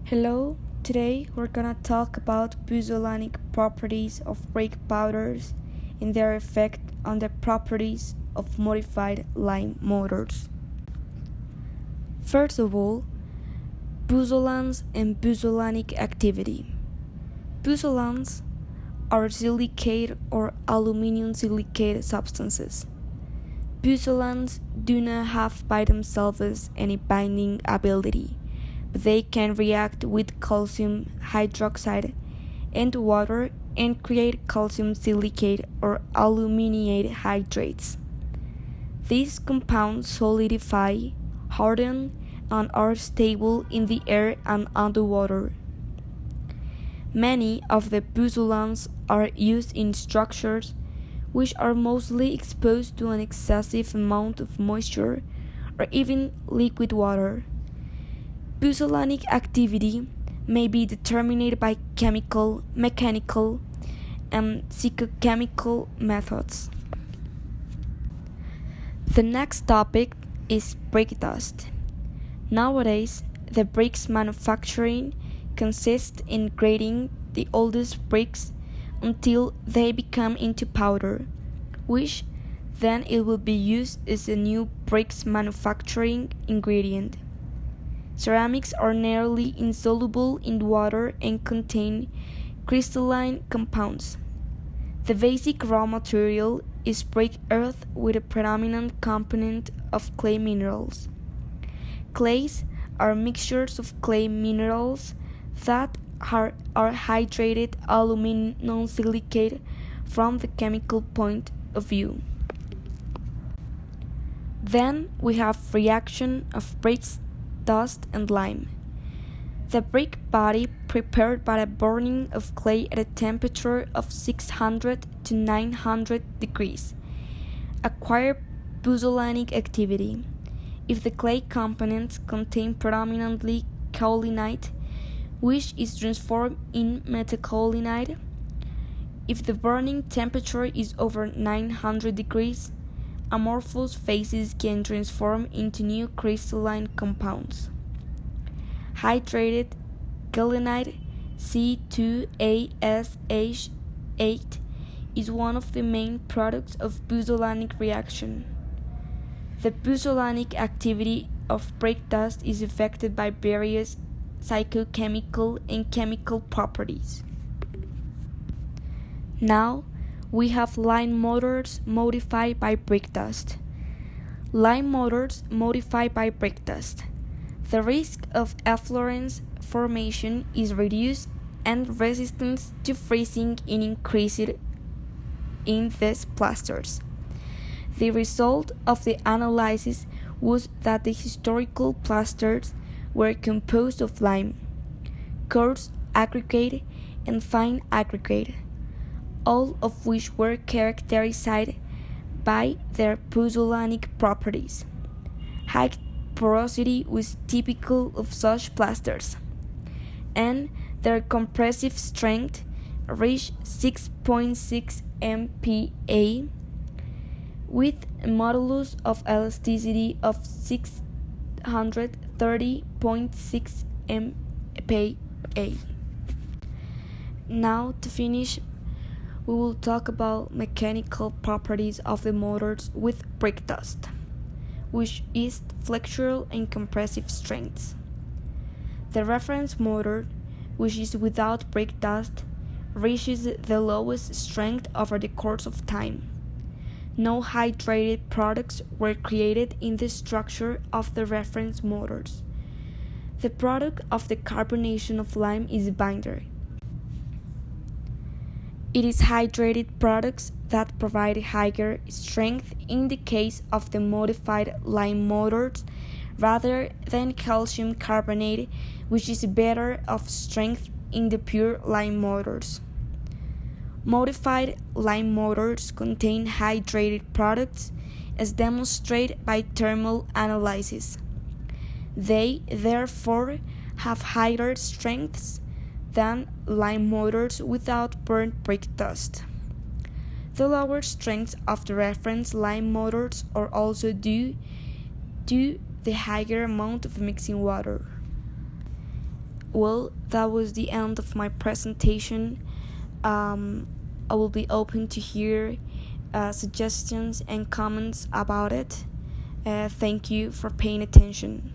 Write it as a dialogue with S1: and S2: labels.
S1: Hello, today we're gonna talk about pozzolanic properties of brake powders and their effect on the properties of modified lime mortars. First of all, pozzolans and pozzolanic activity. Pozzolans are silicate or aluminum silicate substances. Pozzolans do not have by themselves any binding ability, but they can react with calcium hydroxide and water and create calcium silicate or aluminate hydrates. These compounds solidify, harden, and are stable in the air and underwater. Many of the pozzolans are used in structures which are mostly exposed to an excessive amount of moisture or even liquid water. Pozzolanic activity may be determined by chemical, mechanical, and physicochemical methods. The next topic is brake dust. Nowadays, the brakes manufacturing consists in grading the oldest brakes until they become into powder, which then it will be used as a new brakes manufacturing ingredient. Ceramics are nearly insoluble in water and contain crystalline compounds. The basic raw material is brake earth with a predominant component of clay minerals. Clays are mixtures of clay minerals that are hydrated aluminum silicate from the chemical point of view. Then we have reaction of brake dust and lime. The brake body prepared by the burning of clay at a temperature of 600 to 900 degrees acquire pozzolanic activity. If the clay components contain predominantly kaolinite, which is transformed in metacolinite. If the burning temperature is over 900 degrees, amorphous phases can transform into new crystalline compounds. Hydrated kaolinite C2ASH8 is one of the main products of pozzolanic reaction. The pozzolanic activity of brake dust is affected by various physicochemical and chemical properties. Now we have lime mortars modified by brake dust. Lime mortars modified by brake dust. The risk of efflorescence formation is reduced and resistance to freezing is increased in these plasters. The result of the analysis was that the historical plasters were composed of lime, coarse aggregate, and fine aggregate, all of which were characterized by their pozzolanic properties. High porosity was typical of such plasters, and their compressive strength reached 6.6 MPa with a modulus of elasticity of 630.6 MPa. Now, to finish, we will talk about mechanical properties of the motors with brake dust, which is flexural and compressive strengths. The reference motor, which is without brake dust, reaches the lowest strength over the course of time. No hydrated products were created in the structure of the reference motors. The product of the carbonation of lime is binder. It is hydrated products that provide higher strength in the case of the modified lime motors rather than calcium carbonate, which is better of strength in the pure lime motors. Modified lime motors contain hydrated products as demonstrated by thermal analysis. They therefore have higher strengths than lime motors without burnt brake dust. The lower strengths of the reference lime motors are also due to the higher amount of mixing water. Well, that was the end of my presentation. I will be open to hear suggestions and comments about it. Thank you for paying attention.